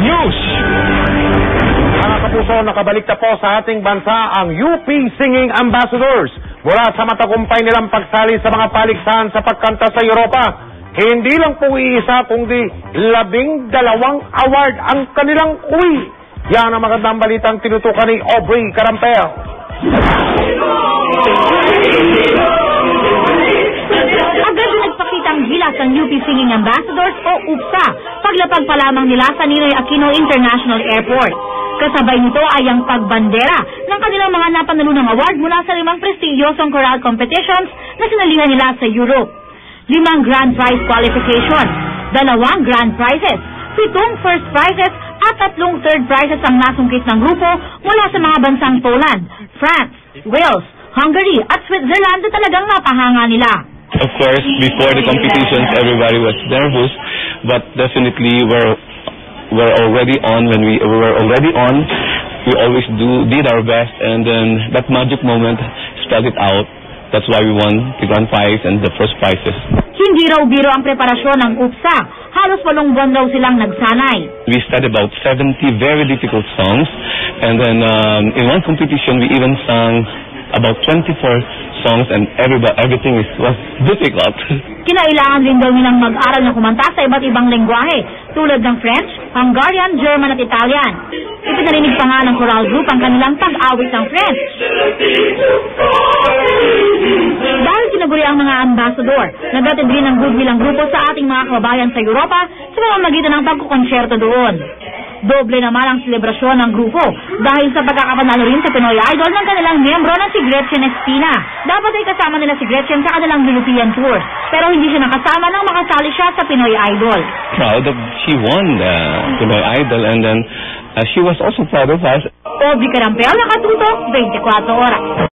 News. Mga kapuso, nakabalik na po sa ating bansa ang UP Singing Ambassadors mula sa matagumpay nilang pagsali sa mga paligsahan sa pagkanta sa Europa. Hindi lang po iisa kundi 12 award ang kanilang uwi. Yan ang magandang balitang tinutukan ni Aubrey Carampel. Agad nagpakita ang gilas ang UP Singing Ambassadors o UPSA paglapag pa lamang nila sa Ninoy Aquino International Airport. Kasabay nito ay ang pagbandera ng kanilang mga napanalunang award mula sa 5 prestigyosong choral competitions na sinalihan nila sa Europe. 5 grand prize qualifications, 2 grand prizes, 7 first prizes at 3 third prizes ang nasungkit ng grupo mula sa mga bansang Poland, France, Wales, Hungary at Switzerland na talagang napahanga nila. Of course, before the competitions, everybody was nervous, but definitely we're already on. When we were already on, we always did our best, and then that magic moment spelled it out. That's why we won the grand prize and the first prizes. Hindi raw biro ang preparasyon ng UPSA. Halos 8 buwan raw silang nagsanay. We studied about 70 very difficult songs, and then in one competition we even sang about 24 songs, and everything was difficult. Kinailangan din daw nilang mag-aral na kumanta sa iba't ibang lengguwahe, tulad ng French, Hungarian, German at Italian. Ipinarinig pa nga ng choral group ang kanilang pag-awit ng French. Dahil tinaguri ang mga ambassador, nagatid rin ang goodwill ang grupo sa ating mga kababayan sa Europa sa pamamagitan ng pagkukonsyerto doon. Doble naman ang selebrasyon ng grupo dahil sa pagkakapanalo rin sa Pinoy Idol ng kanilang miyembro na si Gretchen Espina. Dapat ay kasama nila si Gretchen sa kanilang European tour, pero hindi siya nakasama nang makasali siya sa Pinoy Idol. Proud that she won the Pinoy Idol, and then she was also proud of us. Aubrey Carampel, Nakatutok, 24 Oras.